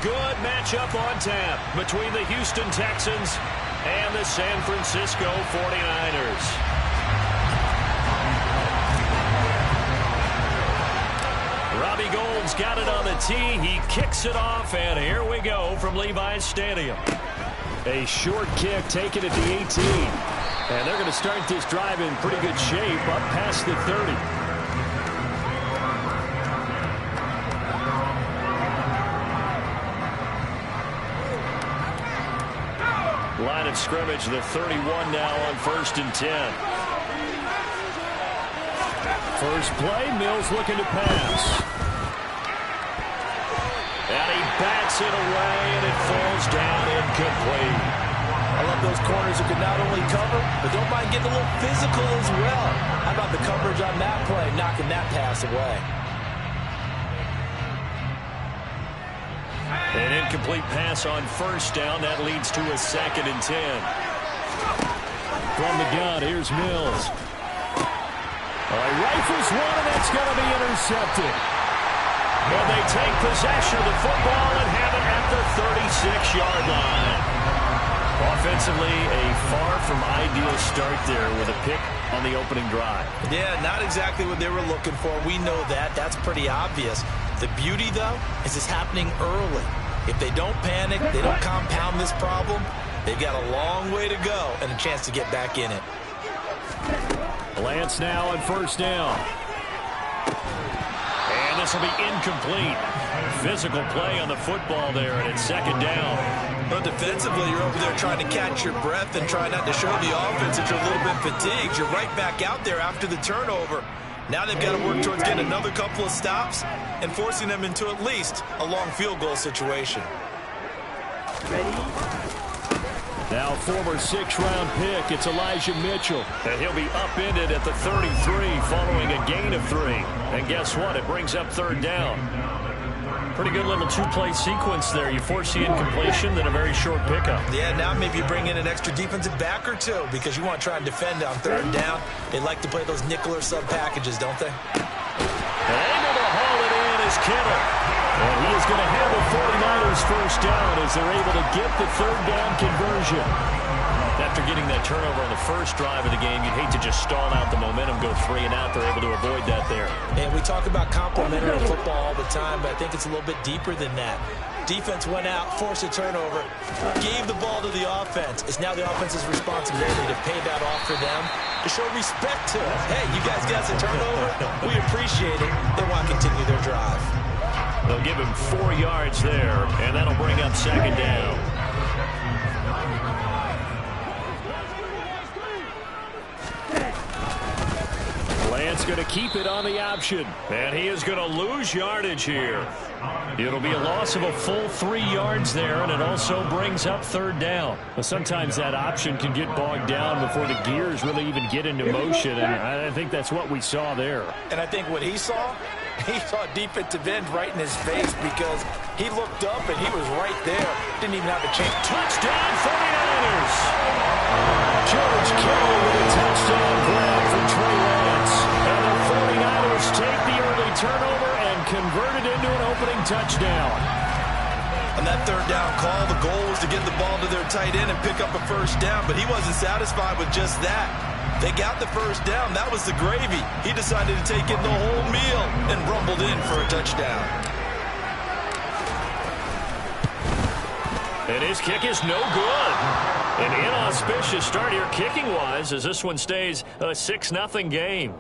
good matchup on tap between the Houston Texans and the San Francisco 49ers. Robbie Gould's got it on the tee. He kicks it off, and here we go from Levi's Stadium. A short kick taken at the 18. And they're going to start this drive in pretty good shape up past the 30. Line of scrimmage, the 31 now on 1st and 10. First play, Mills looking to pass. And he bats it away, and it falls down incomplete. I love those corners who can not only cover, but don't mind getting a little physical as well. How about the coverage on that play, knocking that pass away? An incomplete pass on 1st down. That leads to a 2nd and 10. From the gun, here's Mills. He rifles one, and that's going to be intercepted. And they take possession of the football and have it at the 36-yard line. Offensively, a far from ideal start there with a pick on the opening drive. Yeah, not exactly what they were looking for. We know that. That's pretty obvious. The beauty, though, is it's happening early. If they don't panic, they don't compound this problem, they've got a long way to go and a chance to get back in it. Lance now on 1st down. And this will be incomplete. Physical play on the football there, and it's 2nd down. Well, defensively, you're over there trying to catch your breath and try not to show the offense that you're a little bit fatigued. You're right back out there after the turnover. Now they've got to work towards getting another couple of stops and forcing them into at least a long field goal situation. Ready? Now former 6th-round pick, it's Elijah Mitchell. And he'll be upended at the 33 following a gain of 3. And guess what? It brings up 3rd down. Pretty good little 2-play sequence there. You force the incompletion, then a very short pickup. Yeah, now maybe you bring in an extra defensive back or two because you want to try and defend on 3rd down. They like to play those nickel or sub packages, don't they? And able to haul it in is Kittle. And he is going to have the 49ers 1st down as they're able to get the 3rd down conversion. After getting that turnover on the first drive of the game, you'd hate to just stall out the momentum, go 3 and out. They're able to avoid that there. And we talk about complementary football all the time, but I think it's a little bit deeper than that. Defense went out, forced a turnover, gave the ball to the offense. It's now the offense's responsibility to pay that off for them, to show respect to us. Hey, you guys got a turnover? We appreciate it. They want to continue their drive. They'll give him 4 yards there, and that'll bring up 2nd down. Lance going to keep it on the option, and he is going to lose yardage here. It'll be a loss of a full 3 yards there, and it also brings up 3rd down. Well, sometimes that option can get bogged down before the gears really even get into motion, and I think that's what we saw there. And I think what he saw defensive end right in his face because he looked up and he was right there. Didn't even have a chance. Touchdown 49ers! George Kittle with a touchdown grab from Trey Lance. And the 49ers take the early turnover and convert it into an opening touchdown. On that 3rd down call, the goal was to get the ball to their tight end and pick up a 1st down, but he wasn't satisfied with just that. They got the 1st down. That was the gravy. He decided to take in the whole meal and rumbled in for a touchdown. And his kick is no good. An inauspicious start here kicking-wise as this one stays a 6-0 game.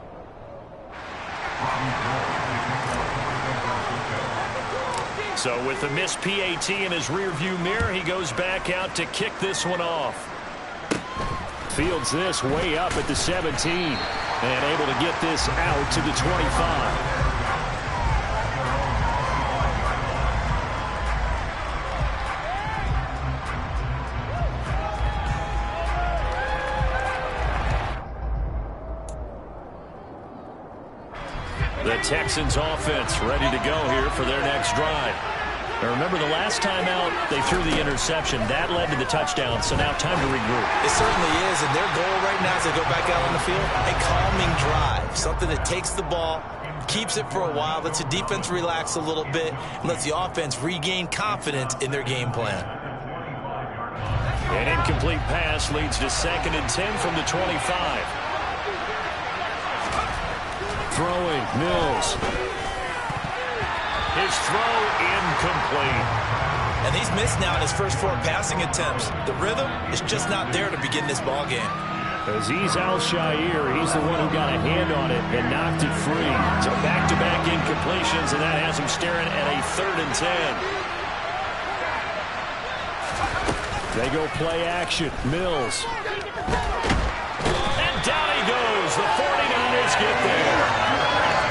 So with the missed PAT in his rearview mirror, he goes back out to kick this one off. Fields this way up at the 17 and able to get this out to the 25. The Texans offense ready to go here for their next drive. Now remember, the last time out, they threw the interception. That led to the touchdown, so now time to regroup. It certainly is, and their goal right now as they go back out on the field, a calming drive, something that takes the ball, keeps it for a while, lets the defense relax a little bit, and lets the offense regain confidence in their game plan. An incomplete pass leads to 2nd and 10 from the 25. Throwing, Mills. His throw incomplete. And he's missed now in his first 4 passing attempts. The rhythm is just not there to begin this ball game. Azeez Al-Shaair, he's the one who got a hand on it and knocked it free. So back-to-back incompletions, and that has him staring at a 3rd and 10. They go play action. Mills. And down he goes. The 49ers get there.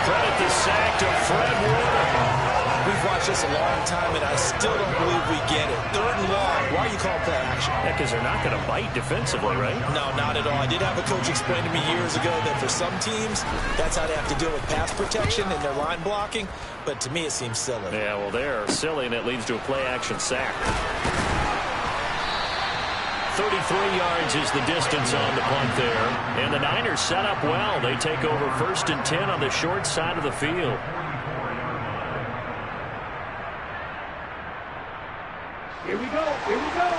Credit the sack to Fred Warner. We've watched this a long time, and I still don't believe we get it. 3rd and long. Why are you calling play action? Yeah, because they're not going to bite defensively, right? No, not at all. I did have a coach explain to me years ago that for some teams, that's how they have to deal with pass protection and their line blocking. But to me, it seems silly. Yeah, well, they're silly, and it leads to a play action sack. 33 yards is the distance on the punt there. And the Niners set up well. They take over 1st and 10 on the short side of the field. Here we go. Here we go.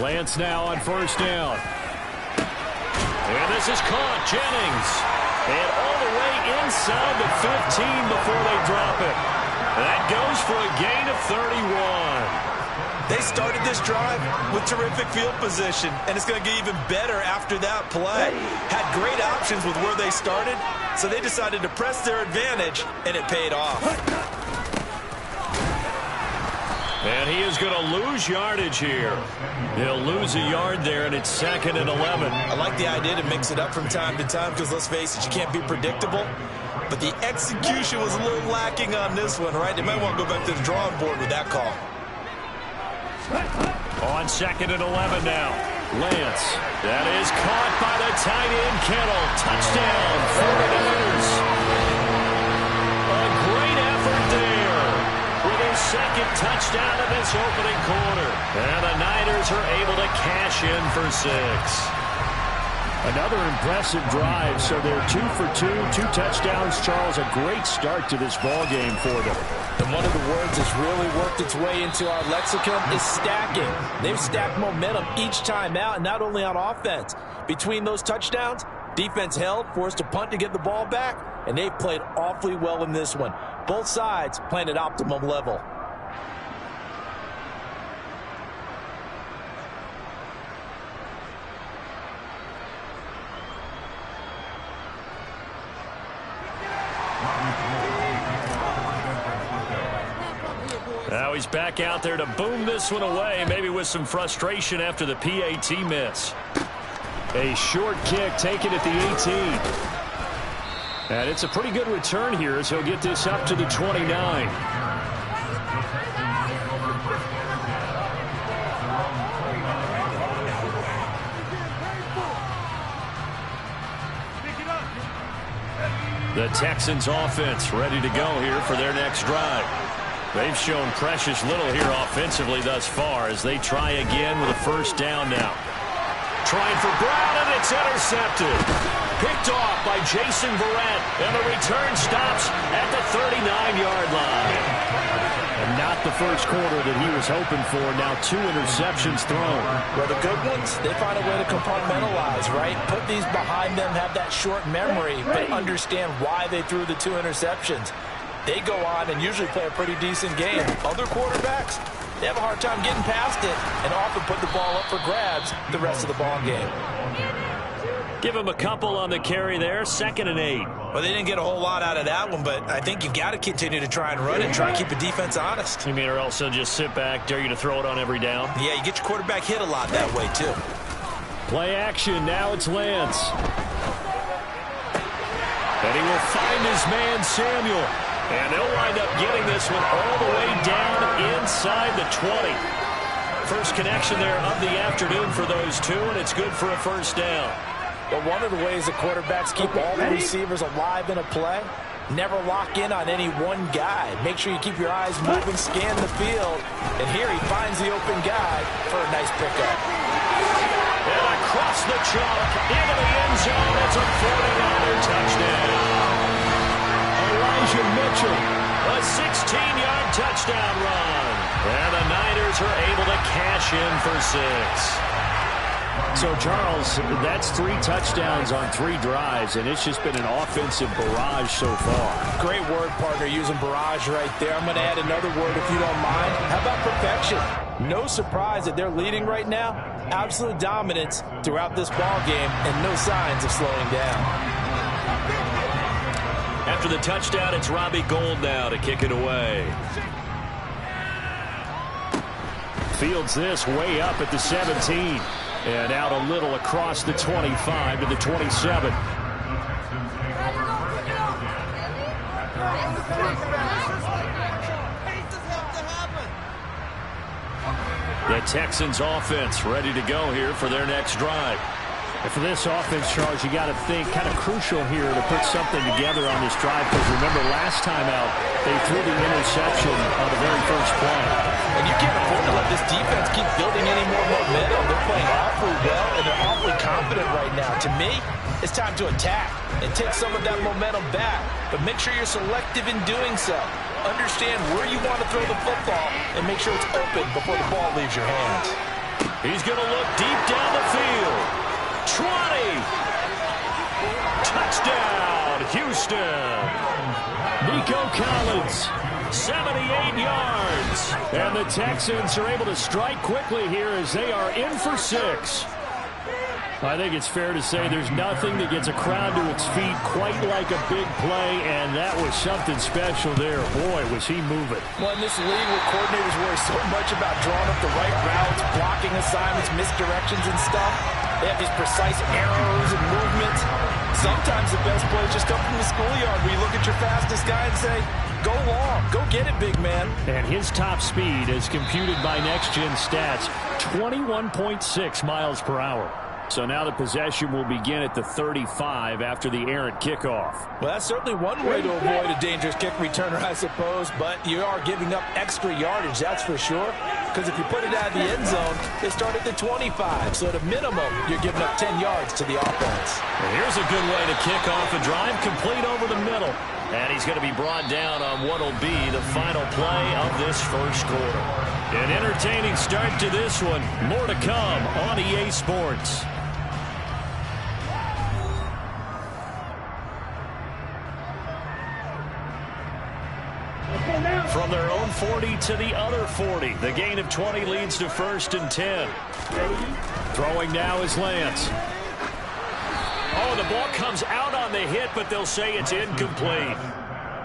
Lance now on 1st down. And this is caught. Jennings. And all the way inside the 15 before they drop it. That goes for a gain of 31. They started this drive with terrific field position, and it's going to get even better after that play. Had great options with where they started, so they decided to press their advantage, and it paid off. And he is going to lose yardage here. He'll lose a yard there, and it's 2nd and 11. I like the idea to mix it up from time to time because, let's face it, you can't be predictable. But the execution was a little lacking on this one, right? They might want to go back to the drawing board with that call. On 2nd and 11 now. Lance. That is caught by the tight end, Kittle. Touchdown, 49ers. A great effort there with his 2nd touchdown of this opening quarter. And the Niners are able to cash in for 6. Another impressive drive, so they're 2 for 2, 2 touchdowns. Charles, a great start to this ball game for them. And one of the words that's really worked its way into our lexicon is stacking. They've stacked momentum each time out, and not only on offense. Between those touchdowns, defense held, forced a punt to get the ball back, and they've played awfully well in this one. Both sides playing at optimum level. Now he's back out there to boom this one away, maybe with some frustration after the PAT miss. A short kick taken at the 18. And it's a pretty good return here as he'll get this up to the 29. The Texans offense ready to go here for their next drive. They've shown precious little here offensively thus far as they try again with a 1st down now. Trying for Brown, and it's intercepted. Picked off by Jason Verrett, and the return stops at the 39-yard line. And not the first quarter that he was hoping for. Now 2 interceptions thrown. Well, the good ones, they find a way to compartmentalize, right? Put these behind them, have that short memory, but understand why they threw the 2 interceptions. They go on and usually play a pretty decent game. Other quarterbacks, they have a hard time getting past it and often put the ball up for grabs the rest of the ball game. Give him a couple on the carry there, 2nd and 8. Well, they didn't get a whole lot out of that one, but I think you've got to continue to try and run it and try and keep the defense honest. You mean, or else they'll just sit back, dare you to throw it on every down? Yeah, you get your quarterback hit a lot that way, too. Play action, now it's Lance. And he will find his man, Samuel. And they'll wind up getting this one all the way down inside the 20. First connection there of the afternoon for those two, and it's good for a 1st down. But one of the ways the quarterbacks keep all the receivers alive in a play, never lock in on any one guy. Make sure you keep your eyes moving, scan the field. And here he finds the open guy for a nice pickup. And across the chalk, into the end zone. It's a 49er touchdown. Elijah Mitchell, a 16-yard touchdown run. And the Niners are able to cash in for 6. So, Charles, that's 3 touchdowns on 3 drives, and it's just been an offensive barrage so far. Great word, partner, using barrage right there. I'm going to add another word if you don't mind. How about perfection? No surprise that they're leading right now. Absolute dominance throughout this ball game, and no signs of slowing down. After the touchdown, it's Robbie Gould now to kick it away. Fields this way up at the 17. And out a little across the 25 to the 27. The Texans offense ready to go here for their next drive. And for this offense, Charles, you got to think kind of crucial here to put something together on this drive, because remember last time out they threw the interception on the very first play. And you can't afford to let this defense keep building any more momentum. They're playing awfully well, and they're awfully confident right now. To me, it's time to attack and take some of that momentum back. But make sure you're selective in doing so. Understand where you want to throw the football and make sure it's open before the ball leaves your hands. He's going to look deep down the field. 20. Touchdown, Houston. Nico Collins, 78 yards. And the Texans are able to strike quickly here as they are in for 6. I think it's fair to say there's nothing that gets a crowd to its feet quite like a big play, and that was something special there. Boy, was he moving. Well, in this league where coordinators worry so much about drawing up the right routes, blocking assignments, misdirections and stuff, they have these precise arrows and movements. Sometimes the best plays just come from the schoolyard where you look at your fastest guy and say, go long, go get it, big man. And his top speed, as computed by Next Gen Stats, 21.6 miles per hour. So now the possession will begin at the 35 after the errant kickoff. Well, that's certainly one way to avoid a dangerous kick returner, I suppose, but you are giving up extra yardage, that's for sure. Because if you put it out of the end zone, they start at the 25. So at a minimum, you're giving up 10 yards to the offense. And here's a good way to kick off a drive, complete over the middle. And he's going to be brought down on what will be the final play of this first quarter. An entertaining start to this one. More to come on EA Sports. From their own 40 to the other 40. The gain of 20 leads to 1st and 10. Throwing now is Lance. Oh, the ball comes out on the hit, but they'll say it's incomplete.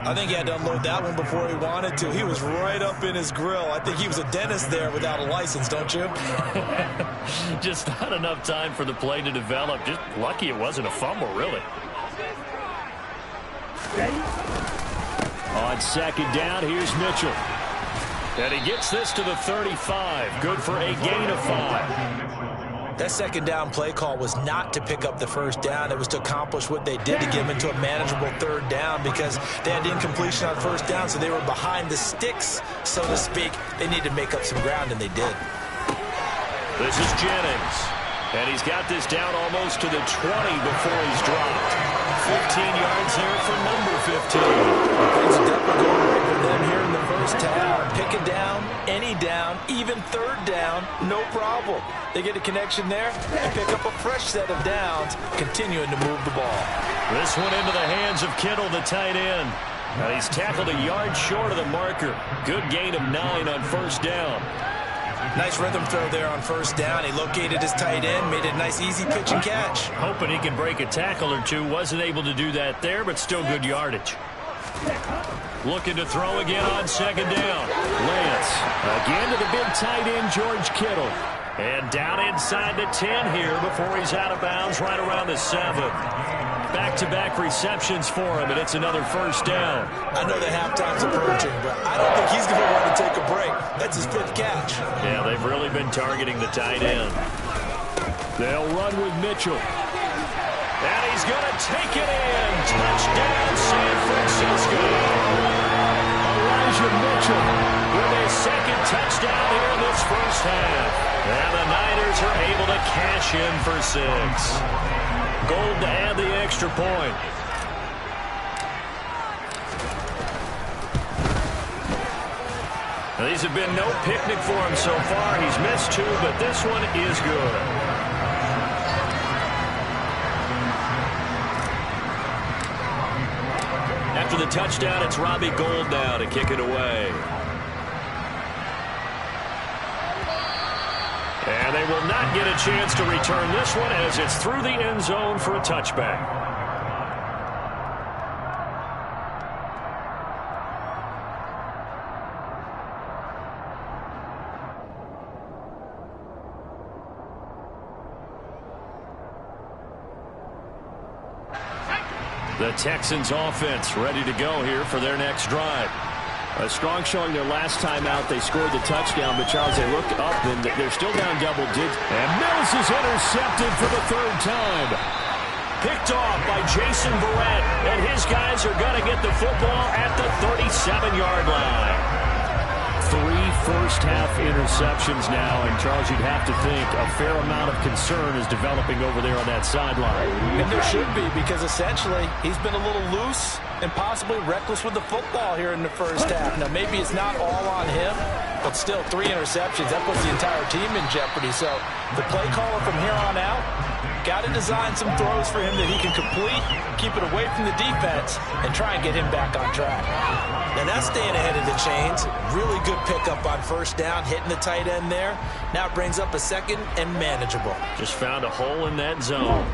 I think he had to unload that one before he wanted to. He was right up in his grill. I think he was a dentist there without a license, don't you? Just not enough time for the play to develop. Just lucky it wasn't a fumble, really. On 2nd down, here's Mitchell. And he gets this to the 35. Good for a gain of 5. That 2nd down play call was not to pick up the 1st down. It was to accomplish what they did to get them into a manageable 3rd down because they had incompletion on 1st down, so they were behind the sticks, so to speak. They needed to make up some ground, and they did. This is Jennings. And he's got this down almost to the 20 before he's dropped. 15 yards here for number 15. Things are definitely going right for them here in the first half. Pick a down, any down, even 3rd down, no problem. They get a connection there and pick up a fresh set of downs, continuing to move the ball. This one into the hands of Kittle, the tight end. Now he's tackled a yard short of the marker. Good gain of 9 on 1st down. Nice rhythm throw there on 1st down. He located his tight end, made it a nice easy pitch and catch. Hoping he can break a tackle or two. Wasn't able to do that there, but still good yardage. Looking to throw again on 2nd down. Lance again to the big tight end, George Kittle. And down inside the 10 here before he's out of bounds right around the 7. Back-to-back receptions for him, and it's another 1st down. I know the halftime's approaching, but I don't think he's going to want to take a break. That's his 5th catch. Yeah, they've really been targeting the tight end. They'll run with Mitchell. And he's going to take it in. Touchdown, San Francisco. Elijah Mitchell with his second touchdown here in this first half. And the Niners are able to cash in for 6. Gold to add the extra point. Now, these have been no picnic for him so far. He's missed 2, but this one is good. After the touchdown, it's Robbie Gould now to kick it away. And they will not get a chance to return this one as it's through the end zone for a touchback. The Texans offense ready to go here for their next drive. A strong showing their last time out. They scored the touchdown, but Charles, they look up and they're still down double digits. And Mills is intercepted for the 3rd time. Picked off by Jason Verrett, and his guys are going to get the football at the 37-yard line. 3 first-half interceptions now, and Charles, you'd have to think a fair amount of concern is developing over there on that sideline. And there should be, because essentially he's been a little loose and possibly reckless with the football here in the first half. Now, maybe it's not all on him, but still 3 interceptions. That puts the entire team in jeopardy. So the play caller from here on out got to design some throws for him that he can complete, keep it away from the defense, and try and get him back on track. And that's staying ahead of the chains. Really good pickup on first down, hitting the tight end there. Now it brings up a 2nd and manageable. Just found a hole in that zone.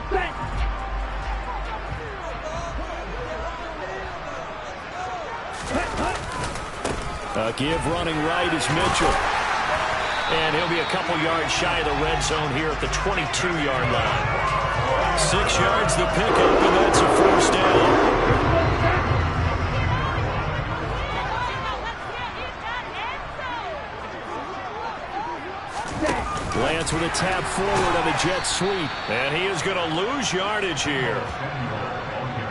Give running right is Mitchell. And he'll be a couple yards shy of the red zone here at the 22-yard line. 6 yards the pickup, and that's a first down. Lance with a tap forward on the jet sweep. And he is going to lose yardage here.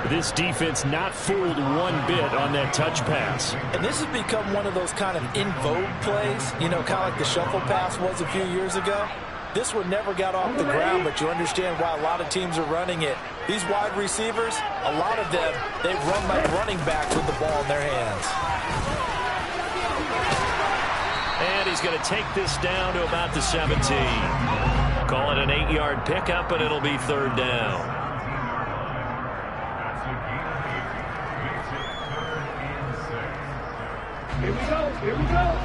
This defense not fooled one bit on that touch pass. And this has become one of those kind of in vogue plays, you know, kind of like the shuffle pass was a few years ago. This one never got off the ground, but you understand why a lot of teams are running it. These wide receivers, a lot of them, they run like running backs with the ball in their hands. And he's going to take this down to about the 17. Call it an 8-yard pickup, and it'll be 3rd down. Here we go. Here we go.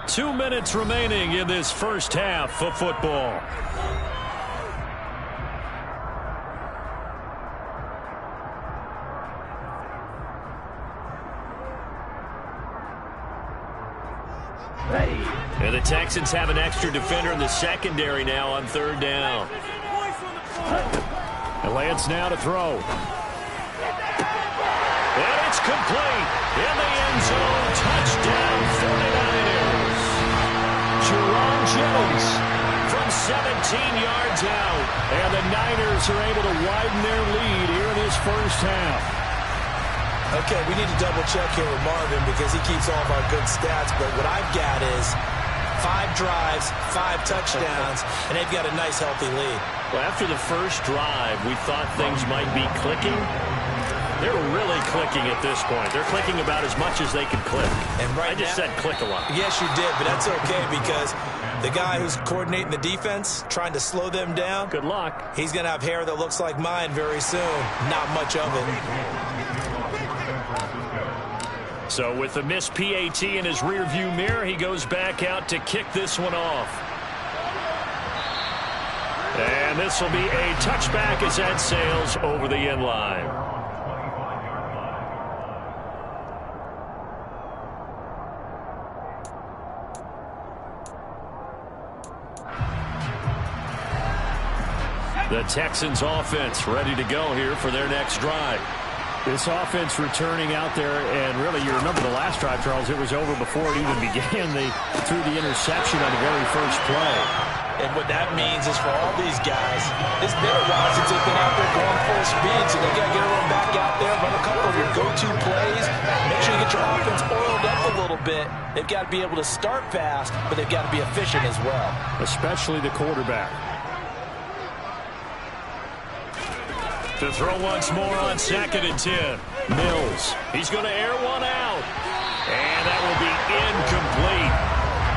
2 minutes remaining in this first half of football. Ready. And the Texans have an extra defender in the secondary now on 3rd down. And Lance now to throw. And it's complete in the end zone. Touchdown 49ers. Jerome Jones from 17 yards out. And the Niners are able to widen their lead here in this first half. Okay, we need to double check here with Marvin because he keeps all of our good stats. But what I've got is 5 drives, 5 touchdowns, and they've got a nice, healthy lead. Well, after the first drive, we thought things might be clicking. They're really clicking at this point. They're clicking about as much as they can click. And right I just said click a lot. Yes, you did, but that's okay because the guy who's coordinating the defense, trying to slow them down. Good luck. He's going to have hair that looks like mine very soon. Not much of it. So with the missed PAT in his rearview mirror, he goes back out to kick this one off. And this will be a touchback as that sails over the end line. The Texans offense ready to go here for their next drive. This offense returning out there, and really, you remember the last drive, Charles, it was over before it even began. They threw the interception on the very first play. And what that means is for all these guys, it's been a while since they've been out there going full speed, so they got to get everyone back out there, run a couple of your go-to plays, make sure you get your offense oiled up a little bit. They've got to be able to start fast, but they've got to be efficient as well. Especially the quarterback. To throw once more on 2nd and 10. Mills. He's going to air one out. And that will be incomplete.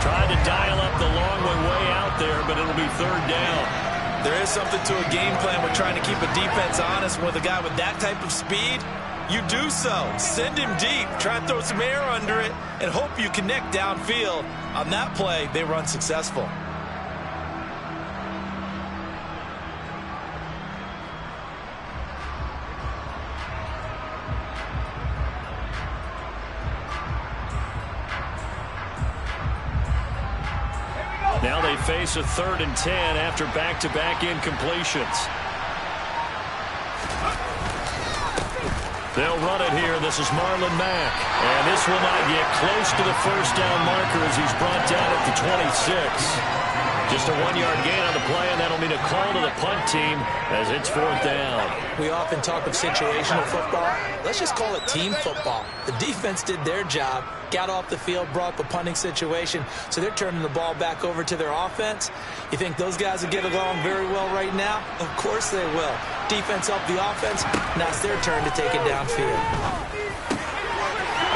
Trying to dial up the long one way out there, but it'll be 3rd down. There is something to a game plan with trying to keep a defense honest. With a guy with that type of speed, you do so. Send him deep. Try and throw some air under it and hope you connect downfield. On that play, they run successful. Now they face a 3rd and 10 after back-to-back incompletions. They'll run it here. This is Marlon Mack. And this will not get close to the 1st down marker as he's brought down at the 26. Just a 1-yard gain on the play, and that'll mean a call to the punt team as it's 4th down. We often talk of situational football. Let's just call it team football. The defense did their job, got off the field, brought up a punting situation, so they're turning the ball back over to their offense. You think those guys will get along very well right now? Of course they will. Defense helped the offense. Now it's their turn to take it downfield.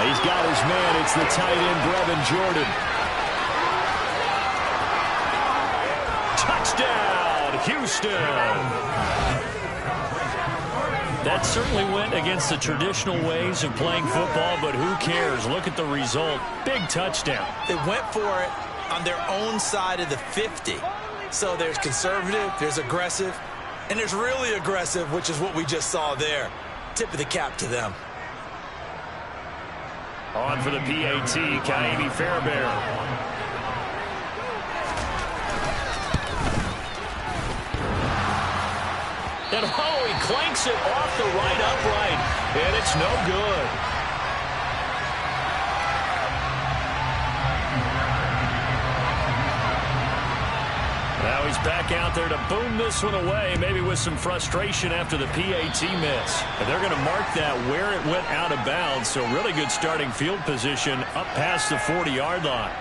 He's got his man. It's the tight end, Brevin Jordan. Touchdown, Houston. That certainly went against the traditional ways of playing football, but who cares? Look at the result. Big touchdown. They went for it on their own side of the 50. So there's conservative, there's aggressive, and there's really aggressive, which is what we just saw there. Tip of the cap to them. On for the PAT, Kaimi Fairbairn. And oh, he clanks it off the right upright, and it's no good. Now he's back out there to boom this one away, maybe with some frustration after the PAT miss. And they're going to mark that where it went out of bounds, so really good starting field position up past the 40-yard line.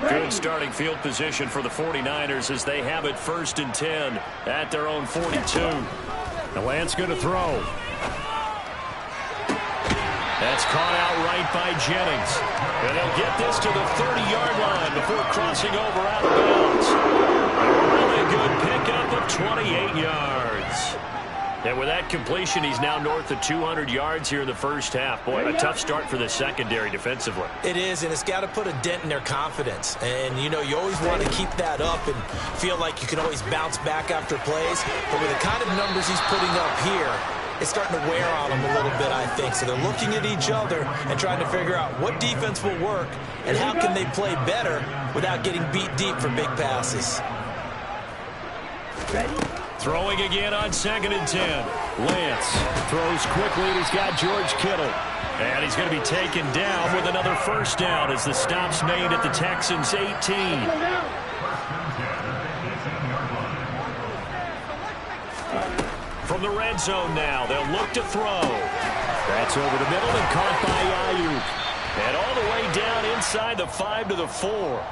Good starting field position for the 49ers as they have it 1st and 10 at their own 42. The Lance going to throw. That's caught out right by Jennings. And he'll get this to the 30-yard line before crossing over out of bounds. A really good pickup of 28 yards. And with that completion, he's now north of 200 yards here in the 1st half. Boy, a tough start for the secondary defensively. It is, and it's got to put a dent in their confidence. And, you know, you always want to keep that up and feel like you can always bounce back after plays. But with the kind of numbers he's putting up here, it's starting to wear on them a little bit, I think. So they're looking at each other and trying to figure out what defense will work and how can they play better without getting beat deep for big passes. Ready? Throwing again on 2nd and 10. Lance throws quickly, and he's got George Kittle. And he's going to be taken down with another 1st down as the stop's made at the Texans' 18. From the red zone now, they'll look to throw. That's over the middle and caught by Ayuk. And all the way down inside the 5 to the 4.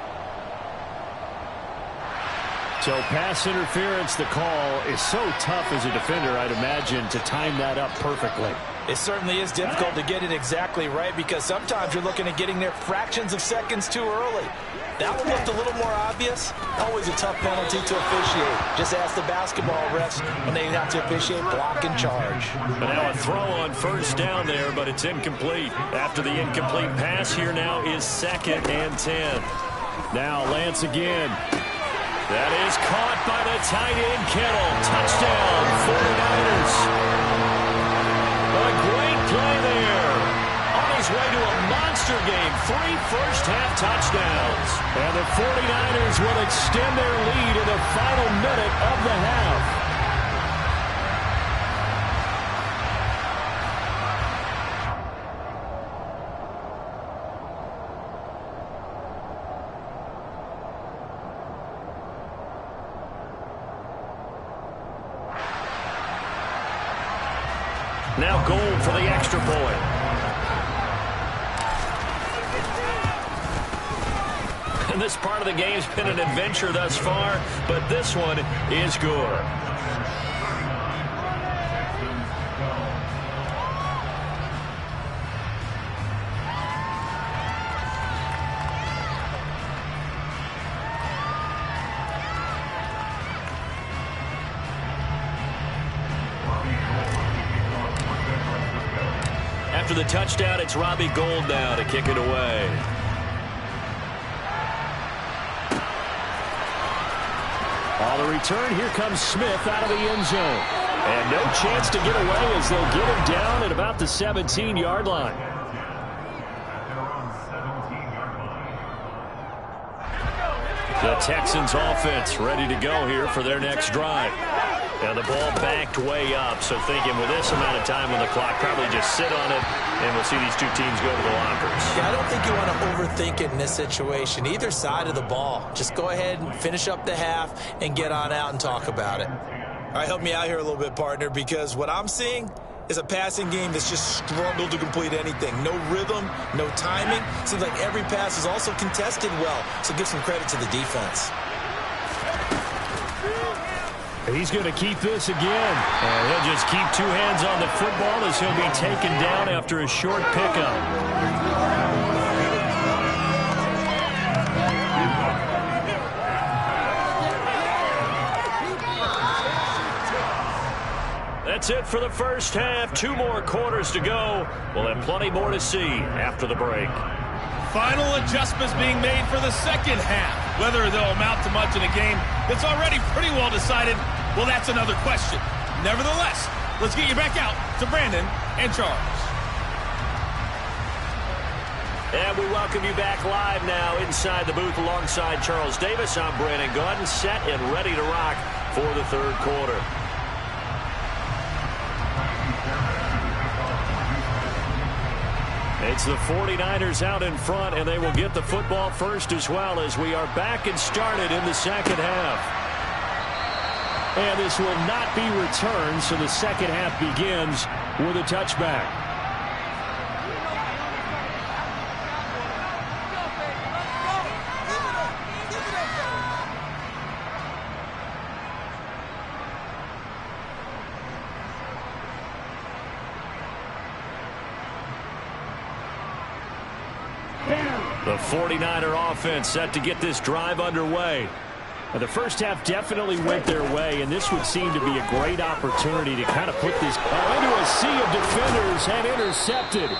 So pass interference, the call is so tough as a defender, I'd imagine, to time that up perfectly. It certainly is difficult to get it exactly right because sometimes you're looking at getting there fractions of seconds too early. That one looked a little more obvious. Always a tough penalty to officiate. Just ask the basketball refs when they have to officiate block and charge. But now a throw on 1st down there, but it's incomplete. After the incomplete pass, here now is 2nd and 10. Now Lance again. That is caught by the tight end, Kittle. Touchdown, 49ers. A great play there. On his way to a monster monster game. 3 first-half touchdowns. And the 49ers will extend their lead in the final minute of the half. Now Gold for the extra point. And this part of the game's been an adventure thus far, but this one is good. After the touchdown, it's Robbie Gould now to kick it away. On the return, here comes Smith out of the end zone. And no chance to get away as they'll get him down at about the 17-yard line. The Texans offense ready to go here for their next drive. And the ball backed way up, so thinking with this amount of time on the clock, probably just sit on it, and we'll see these two teams go to the lockers. Yeah, I don't think you want to overthink it in this situation. Either side of the ball. Just go ahead and finish up the half and get on out and talk about it. All right, help me out here a little bit, partner, because what I'm seeing is a passing game that's just struggled to complete anything. No rhythm, no timing. Seems like every pass is also contested well, so give some credit to the defense. He's going to keep this again. And he'll just keep two hands on the football as he'll be taken down after a short pickup. That's it for the first half. 2 more quarters to go. We'll have plenty more to see after the break. Final adjustments being made for the second half. Whether they'll amount to much in a game that's already pretty well decided, well, that's another question. Nevertheless, let's get you back out to Brandon and Charles. And we welcome you back live now inside the booth alongside Charles Davis. I'm Brandon Gaudin, set and ready to rock for the third quarter. It's the 49ers out in front, and they will get the football first as well as we are back and started in the second half. And this will not be returned, so the second half begins with a touchback. The 49er offense set to get this drive underway. Now, the first half definitely went their way, and this would seem to be a great opportunity to kind of put this into a sea of defenders and intercepted.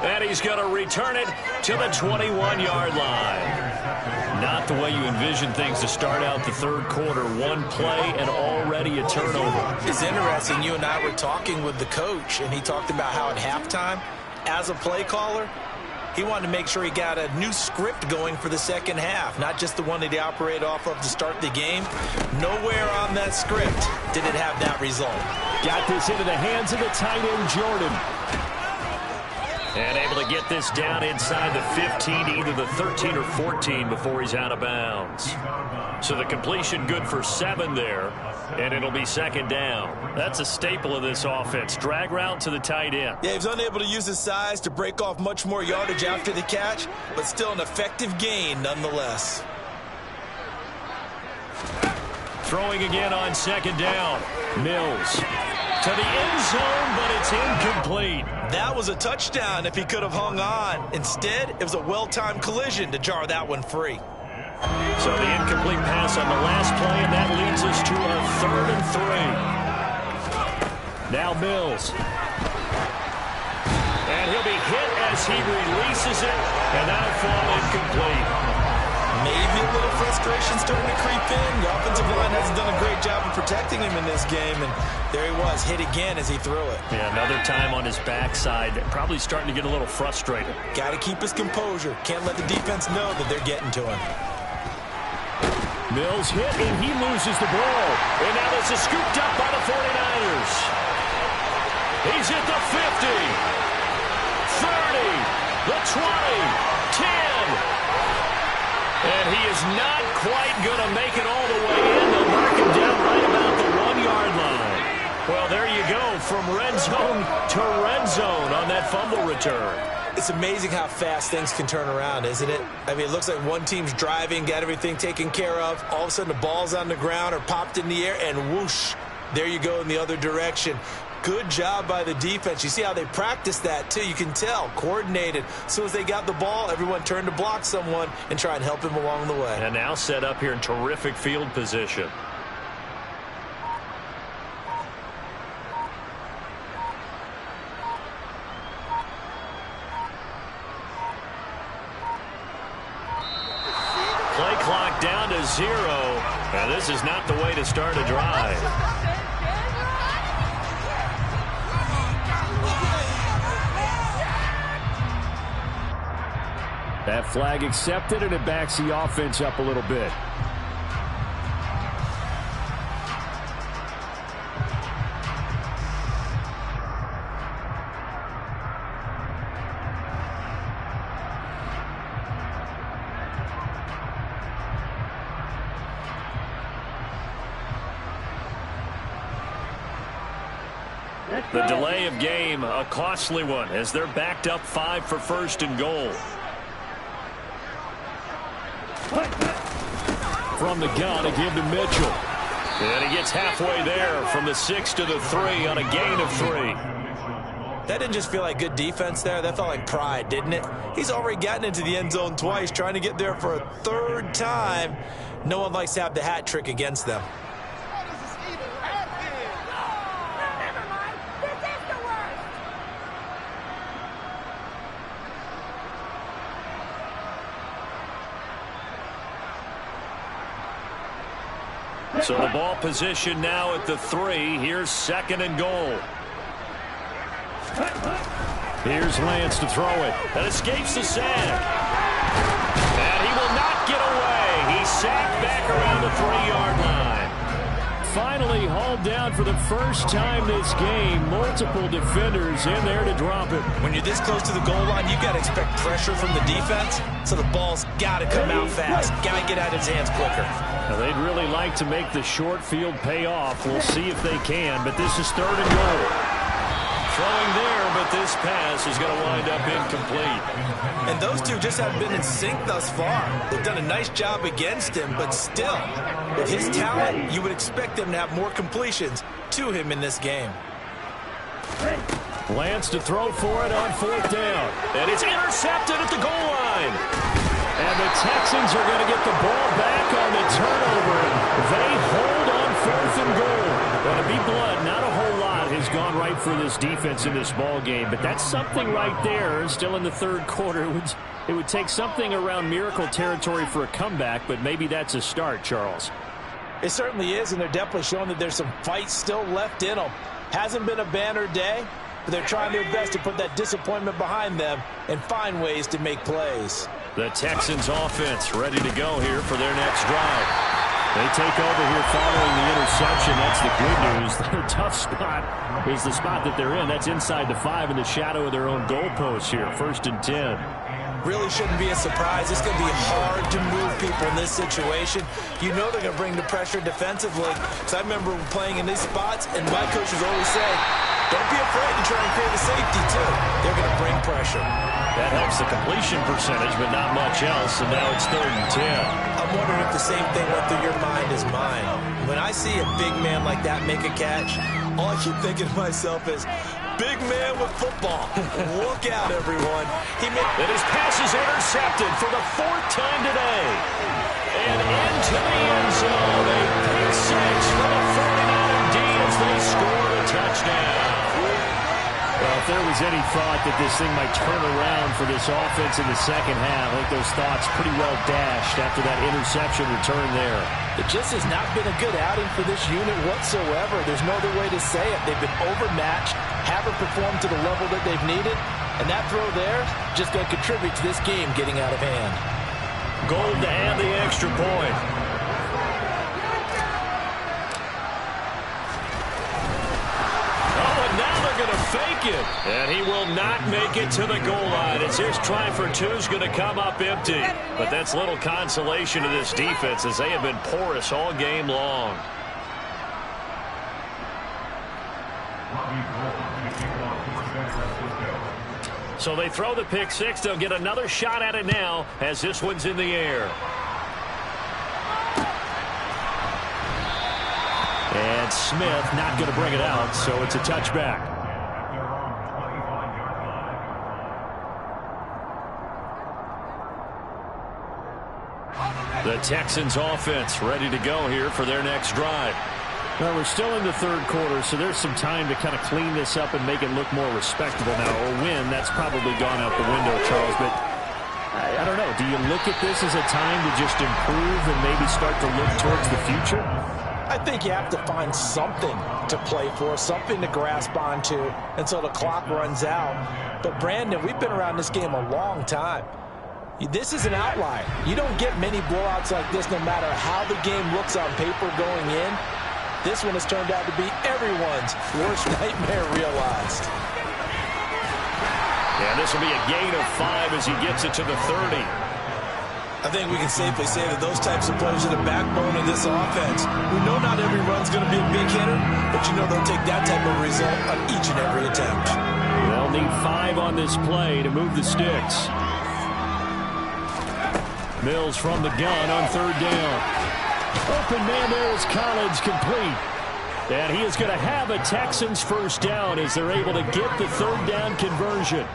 And he's going to return it to the 21-yard line. Not the way you envision things to start out the third quarter. One play and already a turnover. It's interesting. You and I were talking with the coach, and he talked about how at halftime, as a play caller, he wanted to make sure he got a new script going for the second half, not just the one that he operated off of to start the game. Nowhere on that script did it have that result. Got this into the hands of the tight end, Jordan. And able to get this down inside the 15, either the 13 or 14 before he's out of bounds. So the completion good for 7 there, and it'll be second down. That's a staple of this offense. Drag route to the tight end. Yeah, he was unable to use his size to break off much more yardage after the catch, but still an effective gain nonetheless. Throwing again on second down. Mills to the end zone, but it's incomplete. That was a touchdown if he could have hung on. Instead, it was a well-timed collision to jar that one free. So the incomplete pass on the last play, and that leads us to a 3rd and 3. Now Mills. And he'll be hit as he releases it, and that'll fall incomplete. Maybe a little frustration starting to creep in. The offensive line hasn't done a great job of protecting him in this game, and there he was, hit again as he threw it. Yeah, another time on his backside, probably starting to get a little frustrated. Got to keep his composure. Can't let the defense know that they're getting to him. Mills hit, and he loses the ball. And now this is scooped up by the 49ers. He's at the 50, 30, the 20, 10. And he is not quite going to make it all the way in. They'll mark him down right about the 1-yard line. Well, there you go, from red zone to red zone on that fumble return. It's amazing how fast things can turn around, isn't it? I mean, it looks like one team's driving, got everything taken care of. All of a sudden, the ball's on the ground or popped in the air, and whoosh, there you go in the other direction. Good job by the defense. You see how they practice that, too. You can tell, coordinated. As soon as they got the ball, everyone turned to block someone and try and help him along the way. And now set up here in terrific field position. Play clock down to 0. And this is not the way to start a drive. That flag accepted, and it backs the offense up a little bit. The delay of game, a costly one, as they're backed up 5 for first and goal. From the gun, a give to Mitchell. And he gets halfway there from the 6 to the 3 on a gain of 3. That didn't just feel like good defense there. That felt like pride, didn't it? He's already gotten into the end zone twice, trying to get there for a 3rd time. No one likes to have the hat trick against them. So the ball position now at the 3. Here's 2nd and goal. Here's Lance to throw it. That escapes the sack. And he will not get away. He's sacked back around the 3-yard line. Finally hauled down for the first time this game. Multiple defenders in there to drop it. When you're this close to the goal line, you've got to expect pressure from the defense. So the ball's got to come out fast. Got to get out of his hands quicker. Now, they'd really like to make the short field pay off. We'll see if they can, but this is 3rd and goal. Throwing there, but this pass is going to wind up incomplete. And those two just haven't been in sync thus far. They've done a nice job against him, but still, with his talent, you would expect them to have more completions to him in this game. Lance to throw for it on 4th down. And it's intercepted at the goal line. And the Texans are going to get the ball back on the turnover. They hold on 4th and goal. Well, to be blunt, not a whole lot has gone right for this defense in this ball game, but that's something right there. Still in the 3rd quarter. It would take something around miracle territory for a comeback, but maybe that's a start, Charles. It certainly is, and they're definitely showing that there's some fight still left in them. Hasn't been a banner day, but they're trying their best to put that disappointment behind them and find ways to make plays. The Texans offense ready to go here for their next drive. They take over here following the interception. That's the good news. The tough spot is the spot that they're in. That's inside the 5 in the shadow of their own goalpost here. 1st and 10. Really shouldn't be a surprise. It's going to be hard to move people in this situation. You know they're going to bring the pressure defensively. Because I remember playing in these spots, and my coaches always say, don't be afraid to try and create a safety, too. They're going to bring pressure. That helps the completion percentage, but not much else. And now it's 3rd and 10. I'm wondering if the same thing went through your mind as mine. When I see a big man like that make a catch, all I keep thinking to myself is, big man with football. Look out, everyone. And his pass is intercepted for the 4th time today. And into the end zone. A pick 6 for the 49er D as they score a touchdown. Well, there was any thought that this thing might turn around for this offense in the second half, I think those thoughts pretty well dashed after that interception return there. It just has not been a good outing for this unit whatsoever. There's no other way to say it. They've been overmatched, haven't performed to the level that they've needed, and that throw there just going to contribute to this game getting out of hand. Gold to add the extra point. Oh, and now they're going to fake it. And he will not make it to the goal line as his try for two is going to come up empty. But that's little consolation to this defense as they have been porous all game long. So they throw the pick six. They'll get another shot at it now as this one's in the air. And Smith not going to bring it out, so it's a touchback. The Texans offense ready to go here for their next drive. Well, we're still in the third quarter, so there's some time to kind of clean this up and make it look more respectable now. Or win, that's probably gone out the window, Charles. But I don't know. Do you look at this as a time to just improve and maybe start to look towards the future? I think you have to find something to play for, something to grasp onto until the clock runs out. But, Brandon, we've been around this game a long time. This is an outlier. You don't get many blowouts like this no matter how the game looks on paper going in. This one has turned out to be everyone's worst nightmare realized. Yeah, this will be a gain of 5 as he gets it to the 30. I think we can safely say that those types of plays are the backbone of this offense. We know not every run's going to be a big hitter, but you know they'll take that type of result on each and every attempt. They'll need 5 on this play to move the sticks. Mills from the gun on third down. Open man there is Collins, complete. And he is going to have a Texans first down as they're able to get the third down conversion.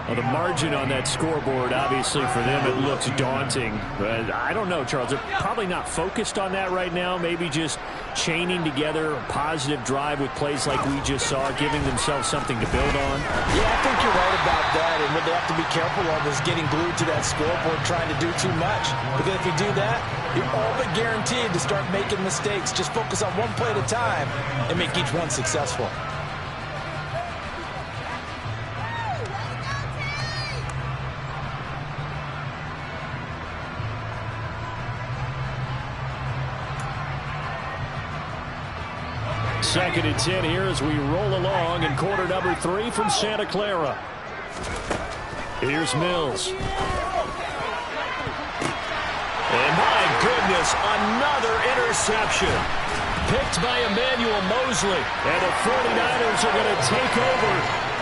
Well, the margin on that scoreboard, obviously, for them, it looks daunting. But I don't know, Charles. They're probably not focused on that right now. Maybe just chaining together a positive drive with plays like we just saw, giving themselves something to build on. Yeah, I think you're right about that. And what they have to be careful of is getting glued to that scoreboard trying to do too much. Because if you do that, you're all but guaranteed to start making mistakes. Just focus on one play at a time and make each one successful. Second and 10 here as we roll along in quarter number 3 from Santa Clara. Here's Mills. And my goodness, another interception. Picked by Emmanuel Mosley. And the 49ers are going to take over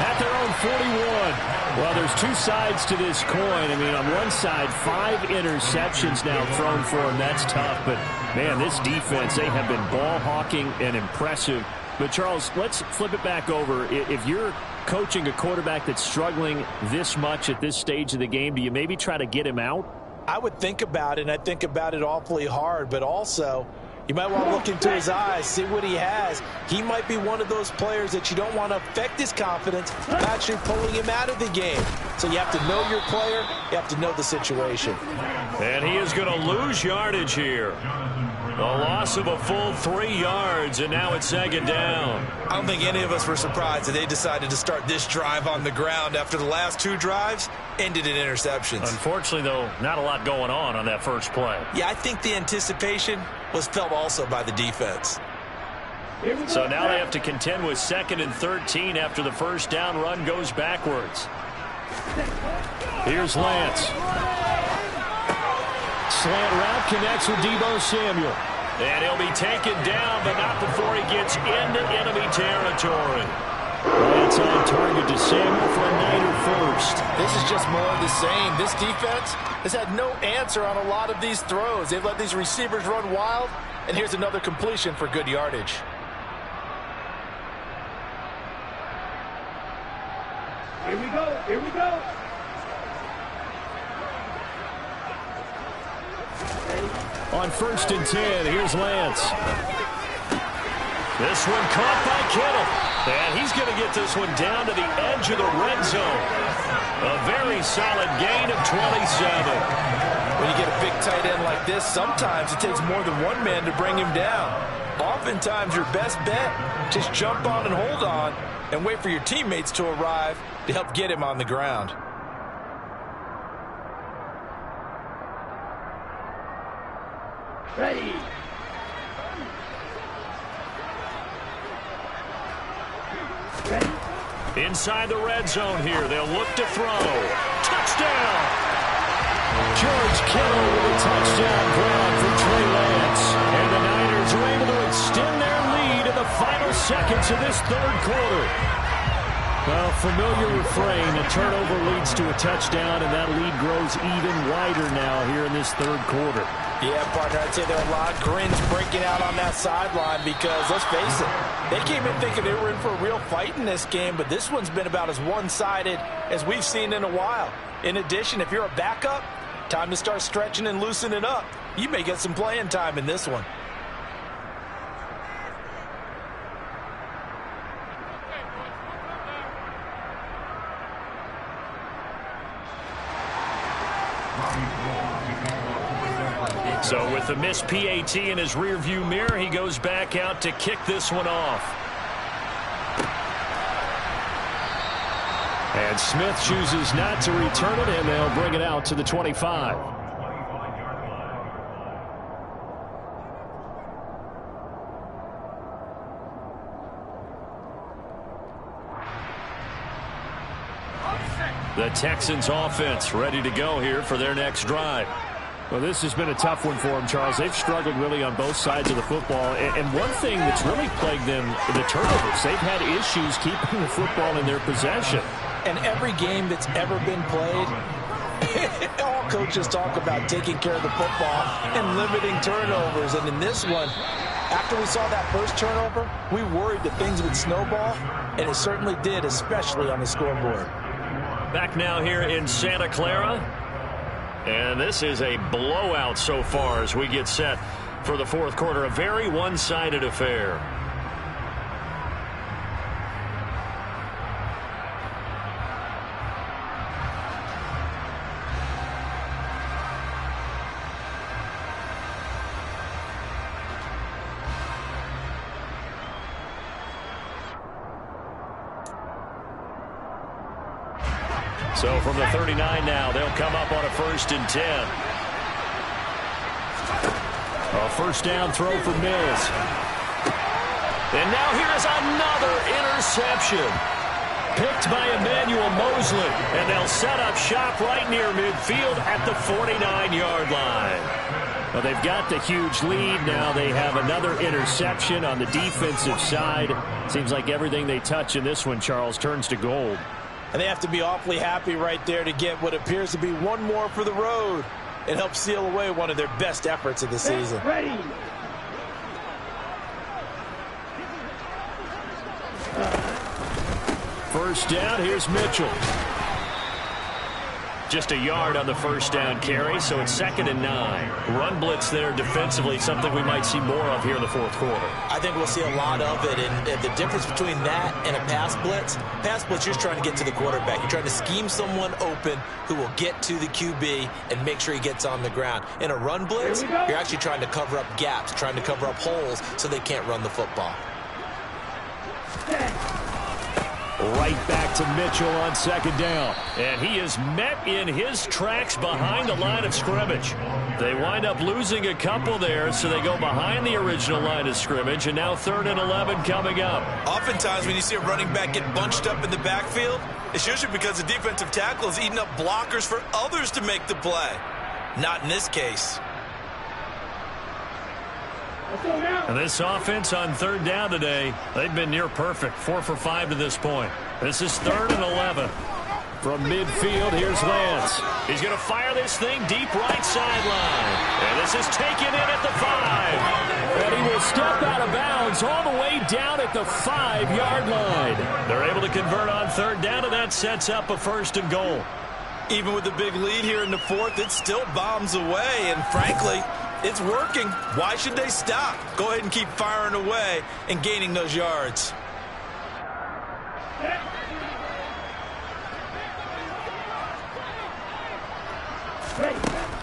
at their own 41. Well, there's two sides to this coin. I mean, on one side, 5 interceptions now thrown for him. That's tough. But, man, this defense, they have been ball hawking and impressive. But, Charles, let's flip it back over. If you're coaching a quarterback that's struggling this much at this stage of the game, do you maybe try to get him out? I would think about it, and I think about it awfully hard. But also, you might want to look into his eyes, see what he has. He might be one of those players that you don't want to affect his confidence by actually pulling him out of the game. So you have to know your player. You have to know the situation. And he is going to lose yardage here. A loss of a full 3 yards, and now it's second down. I don't think any of us were surprised that they decided to start this drive on the ground after the last 2 drives ended in interceptions. Unfortunately, though, not a lot going on that first play. Yeah, I think the anticipation was felt also by the defense. So now they have to contend with 2nd and 13 after the first down run goes backwards. Here's Lance. Slant route connects with Deebo Samuel. And he'll be taken down, but not before he gets into enemy territory. That's on target to Samuel for a Niner first. This is just more of the same. This defense has had no answer on a lot of these throws. They've let these receivers run wild, and here's another completion for good yardage. Here we go. Here we go. On 1st and 10, here's Lance. This one caught by Kittle. And he's going to get this one down to the edge of the red zone. A very solid gain of 27. When you get a big tight end like this, sometimes it takes more than one man to bring him down. Oftentimes, your best bet, just jump on and hold on and wait for your teammates to arrive to help get him on the ground. Ready. Inside the red zone here. They'll look to throw. Touchdown! George Kittle with a touchdown grab for Trey Lance. And the Niners are able to extend their lead in the final seconds of this third quarter. Well, familiar refrain. A turnover leads to a touchdown, and that lead grows even wider now here in this third quarter. Yeah, partner, I'd say there are a lot of grins breaking out on that sideline because, let's face it, they came in thinking they were in for a real fight in this game, but this one's been about as one-sided as we've seen in a while. In addition, if you're a backup, time to start stretching and loosening up. You may get some playing time in this one. So with the missed PAT in his rearview mirror, he goes back out to kick this one off. And Smith chooses not to return it, and they'll bring it out to the 25. The Texans offense ready to go here for their next drive. Well, this has been a tough one for them, Charles. They've struggled really on both sides of the football. And one thing that's really plagued them, the turnovers. They've had issues keeping the football in their possession. And every game that's ever been played, all coaches talk about taking care of the football and limiting turnovers. And in this one, after we saw that first turnover, we worried that things would snowball, and it certainly did, especially on the scoreboard. Back now here in Santa Clara. And this is a blowout so far as we get set for the fourth quarter. A very one-sided affair. So from the 39 now, they'll come up on a 1st and 10. A first down throw for Mills. And now here's another interception. Picked by Emmanuel Mosley. And they'll set up shop right near midfield at the 49-yard line. Well, they've got the huge lead. Now they have another interception on the defensive side. Seems like everything they touch in this one, Charles, turns to gold. And they have to be awfully happy right there to get what appears to be one more for the road. It helps seal away one of their best efforts of the season. Ready. First down, here's Mitchell. Just a yard on the first down carry, so it's 2nd and 9. Run blitz there defensively, something we might see more of here in the fourth quarter. I think we'll see a lot of it, and the difference between that and a pass blitz, you're just trying to get to the quarterback. You're trying to scheme someone open who will get to the QB and make sure he gets on the ground. In a run blitz, you're actually trying to cover up gaps, trying to cover up holes so they can't run the football. Right back to Mitchell on 2nd down. And he is met in his tracks behind the line of scrimmage. They wind up losing a couple there, so they go behind the original line of scrimmage, and now 3rd and 11 coming up. Oftentimes when you see a running back get bunched up in the backfield, it's usually because the defensive tackle is eating up blockers for others to make the play. Not in this case. And this offense on 3rd down today, they've been near perfect. 4 for 5 to this point. This is 3rd and 11. From midfield, here's Lance. He's going to fire this thing deep right sideline. And this is taken in at the 5. And he will step out of bounds all the way down at the 5-yard line. They're able to convert on 3rd down, and that sets up a 1st and goal. Even with the big lead here in the 4th, it still bombs away. And frankly, It's working. Why should they stop? Go ahead and keep firing away and gaining those yards.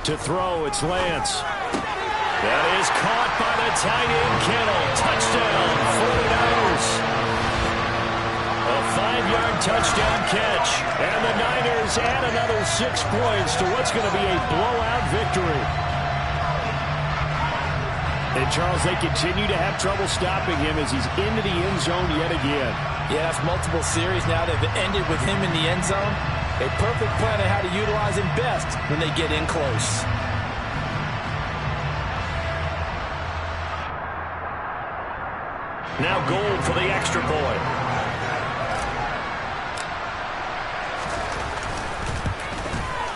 To throw, it's Lance. That is caught by the tight end, Kittle. Touchdown, 49ers. A 5-yard touchdown catch. And the Niners add another 6 points to what's going to be a blowout victory. And, Charles, they continue to have trouble stopping him as he's into the end zone yet again. Yeah, that's multiple series now. They've ended with him in the end zone. A perfect plan on how to utilize him best when they get in close. Now Gold for the extra point.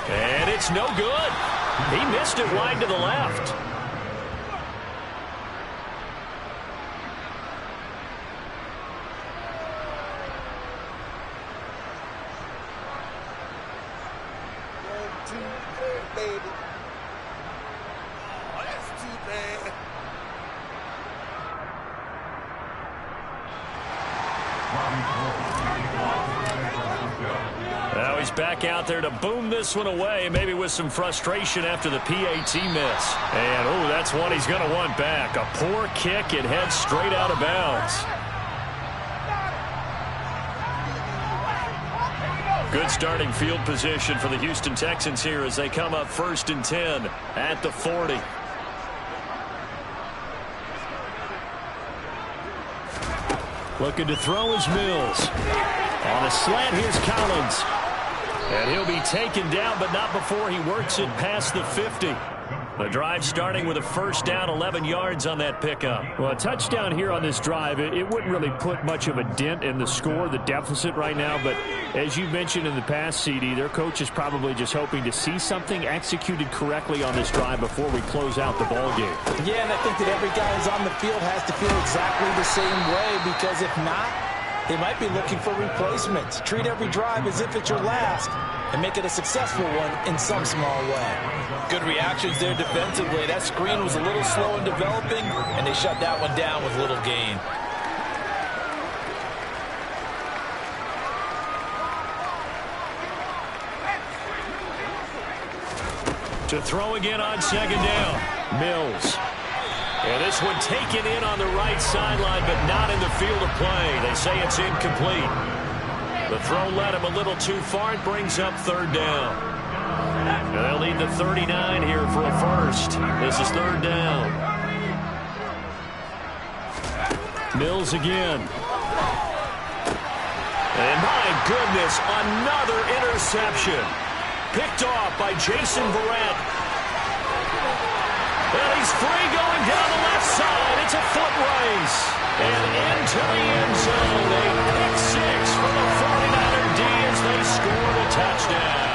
And it's no good. He missed it wide to the left. Now he's back out there to boom this one away, maybe with some frustration after the PAT miss. And, oh, that's one he's going to want back. A poor kick. It heads straight out of bounds. Good starting field position for the Houston Texans here as they come up 1st and 10 at the 40. Looking to throw is Mills. On a slant, here's Collins. And he'll be taken down, but not before he works it past the 50. The drive starting with a first down, 11 yards on that pickup. Well, a touchdown here on this drive, it wouldn't really put much of a dent in the score, the deficit right now. But as you mentioned in the past, CD, their coach is probably just hoping to see something executed correctly on this drive before we close out the ball game. Yeah, and I think that every guy who's on the field has to feel exactly the same way, because if not, they might be looking for replacements. Treat every drive as if it's your last and make it a successful one in some small way. Good reactions there defensively. That screen was a little slow in developing, and they shut that one down with little gain. To throw again on 2nd down. Mills. And this one taken in on the right sideline, but not in the field of play. They say it's incomplete. The throw led him a little too far. It brings up 3rd down. And they'll need the 39 here for a first. This is 3rd down. Mills again. And my goodness, another interception. Picked off by Jason Verrett. And he's free going down the left side. It's a foot race. And into the end zone. A pick 6 for the 49er D as they score the touchdown.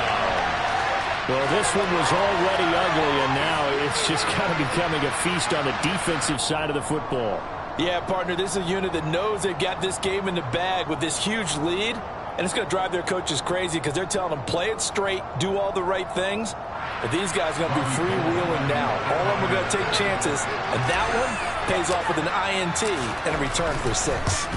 Well, this one was already ugly, and now it's just kind of becoming a feast on the defensive side of the football. Yeah, partner, this is a unit that knows they've got this game in the bag with this huge lead, and it's going to drive their coaches crazy because they're telling them play it straight, do all the right things. But these guys are going to be freewheeling now. All of them are going to take chances, and that one pays off with an INT and a return for 6.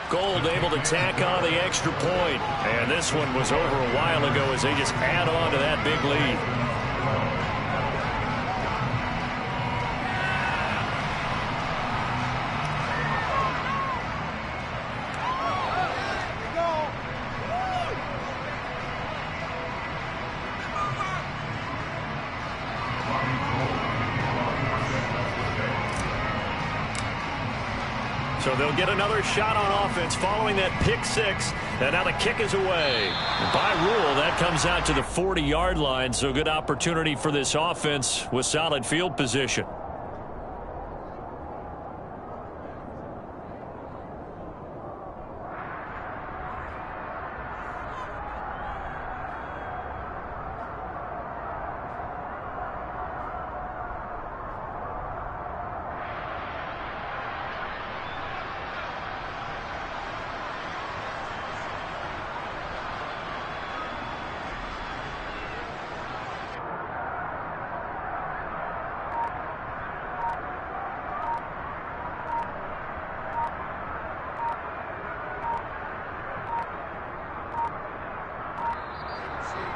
Gold able to tack on the extra point. And this one was over a while ago as they just add on to that big lead. So they'll get another shot on offense following that pick 6. And now the kick is away. By rule, that comes out to the 40-yard line. So good opportunity for this offense with solid field position.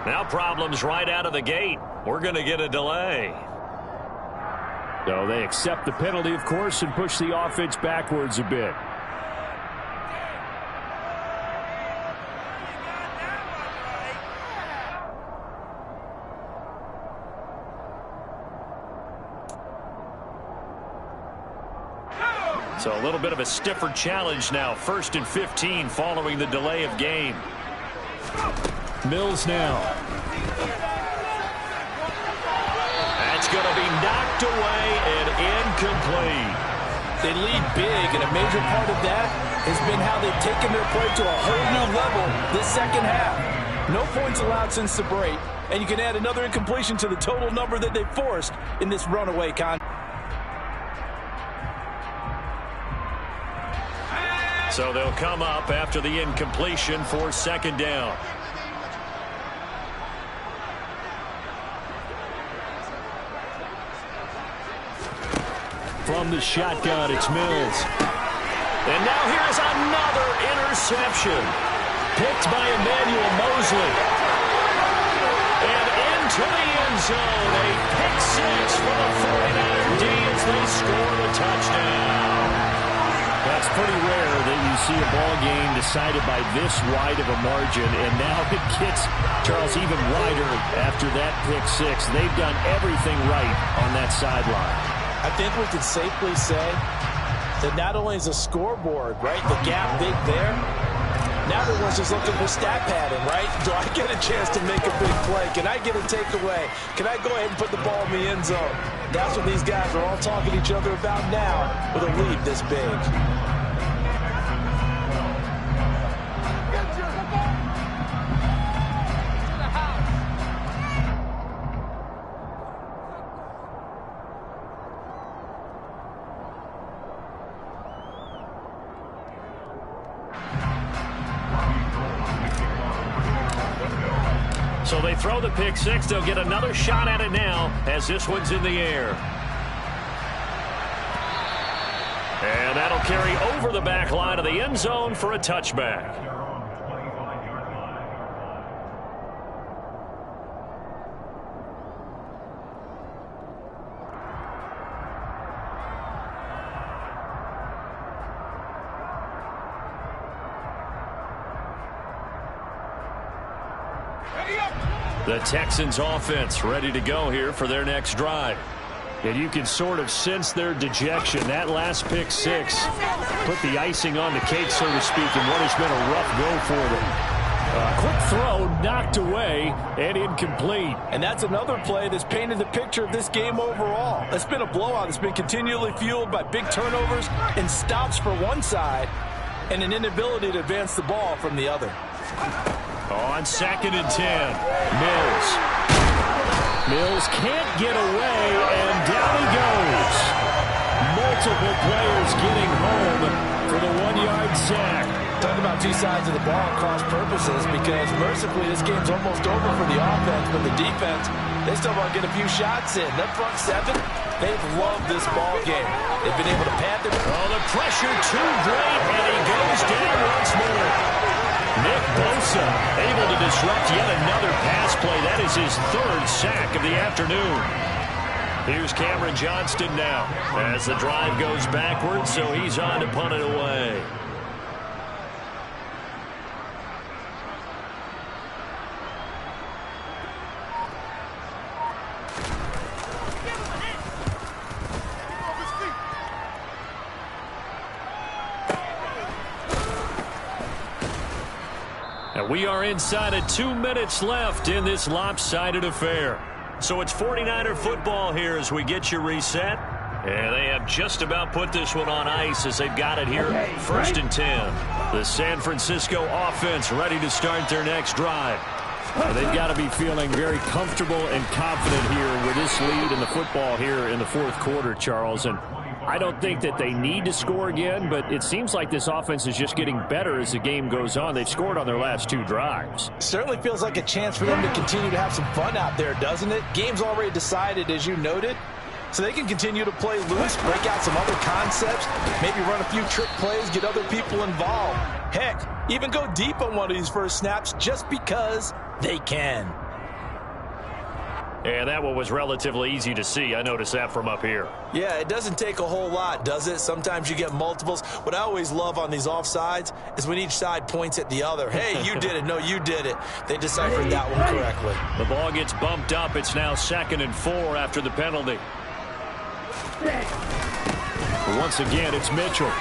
Now problems right out of the gate. We're going to get a delay. So they accept the penalty, of course, and push the offense backwards a bit. So a little bit of a stiffer challenge now. 1st and 15 following the delay of game. Mills now. That's going to be knocked away and incomplete. They lead big, and a major part of that has been how they've taken their play to a whole new level this second half. No points allowed since the break, and you can add another incompletion to the total number that they forced in this runaway contest. So they'll come up after the incompletion for 2nd down. From the shotgun, it's Mills. And now here's another interception. Picked by Emmanuel Mosley. And into the end zone. A pick 6 for the 49er D as they score the touchdown. That's pretty rare that you see a ball game decided by this wide of a margin, and now it gets, Charles, even wider after that pick 6. They've done everything right on that sideline. I think we can safely say that not only is the scoreboard, right, the gap big there, now everyone's just looking for stat padding, right? Do I get a chance to make a big play? Can I get a takeaway? Can I go ahead and put the ball in the end zone? That's what these guys are all talking to each other about now with a lead this big. So they throw the pick 6. They'll get another shot at it now as this one's in the air. And that'll carry over the back line of the end zone for a touchback. The Texans offense ready to go here for their next drive. And you can sort of sense their dejection. That last pick 6 put the icing on the cake, so to speak, in what has been a rough go for them. Quick throw, knocked away, and incomplete. And that's another play that's painted the picture of this game overall. It's been a blowout. It's been continually fueled by big turnovers and stops for one side and an inability to advance the ball from the other. On 2nd and 10, Mills. Mills can't get away, and down he goes. Multiple players getting home for the 1-yard sack. Talk about two sides of the ball cross purposes, because mercifully this game's almost over for the offense, but the defense, they still want to get a few shots in. Their front 7, they've loved this ball game. They've been able to pad them. Oh, the pressure too great, and he goes down once more. Nick Bosa able to disrupt yet another pass play. That is his 3rd sack of the afternoon. Here's Cameron Johnston now as the drive goes backwards, so he's on to punt it away. We are inside of 2 minutes left in this lopsided affair. So it's 49er football here as we get you reset. And they have just about put this one on ice as they've got it here. 1st and 10. The San Francisco offense ready to start their next drive. They've got to be feeling very comfortable and confident here with this lead in the football here in the 4th quarter, Charles. And I don't think that they need to score again, but it seems like this offense is just getting better as the game goes on. They've scored on their last 2 drives. Certainly feels like a chance for them to continue to have some fun out there, doesn't it? Game's already decided, as you noted, so they can continue to play loose, break out some other concepts, maybe run a few trick plays, get other people involved. Heck, even go deep on one of these first snaps just because they can. And that one was relatively easy to see. I noticed that from up here. Yeah, it doesn't take a whole lot, does it? Sometimes you get multiples. What I always love on these offsides is when each side points at the other. Hey, you did it. No, you did it. They deciphered that one correctly. The ball gets bumped up. It's now 2nd and 4 after the penalty. But once again, it's Mitchell.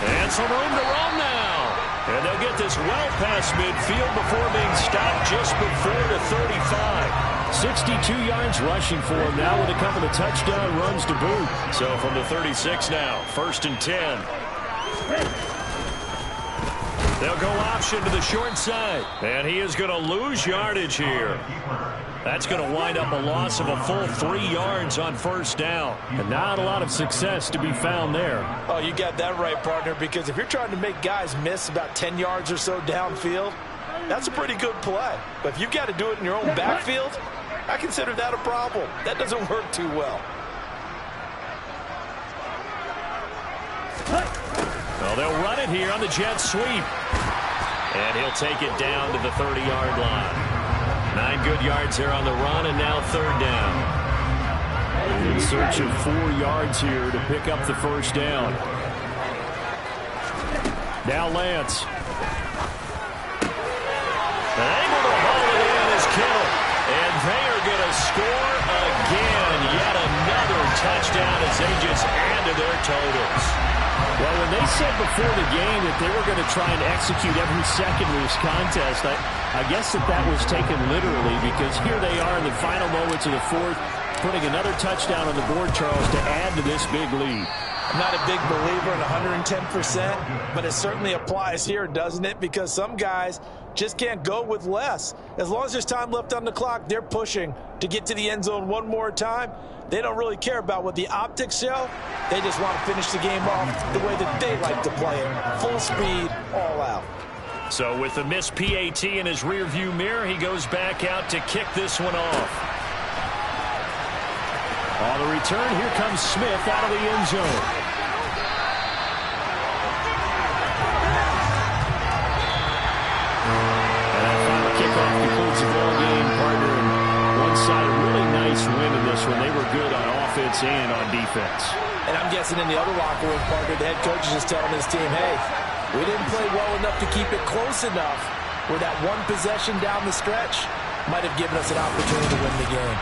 And some room to run now. And they'll get this well past midfield before being stopped just before the 35. 62 yards rushing for him now with a couple of touchdown runs to boot. So from the 36 now, 1st and 10. They'll go option to the short side. And he is going to lose yardage here. That's going to wind up a loss of a full 3 yards on 1st down. And not a lot of success to be found there. Oh, you got that right, partner, because if you're trying to make guys miss about 10 yards or so downfield, that's a pretty good play. But if you've got to do it in your own backfield, I consider that a problem. That doesn't work too well. Well, they'll run it here on the jet sweep. And he'll take it down to the 30-yard line. 9 good yards there on the run, and now 3rd down. In search of 4 yards here to pick up the 1st down. Now Lance. Able to haul it in is Kittle. And they are going to score again. Yet another touchdown as they just add to their totals. Well, when they said before the game that they were going to try and execute every second of this contest, I guess that was taken literally, because here they are in the final moments of the 4th, putting another touchdown on the board, Charles, to add to this big lead. I'm not a big believer in 110%, but it certainly applies here, doesn't it? Because some guys just can't go with less. As long as there's time left on the clock, they're pushing to get to the end zone one more time. They don't really care about what the optics show. They just want to finish the game off the way that they like to play it. Full speed, all out. So with the missed PAT in his rearview mirror, he goes back out to kick this one off. On the return, here comes Smith out of the end zone. And that final kickoff concludes the ball game, partner. And one side, a really nice win in this one. They were good on offense and on defense. And I'm guessing in the other locker room, partner, the head coach is just telling his team, hey, we didn't play well enough to keep it close enough where that one possession down the stretch might have given us an opportunity to win the game.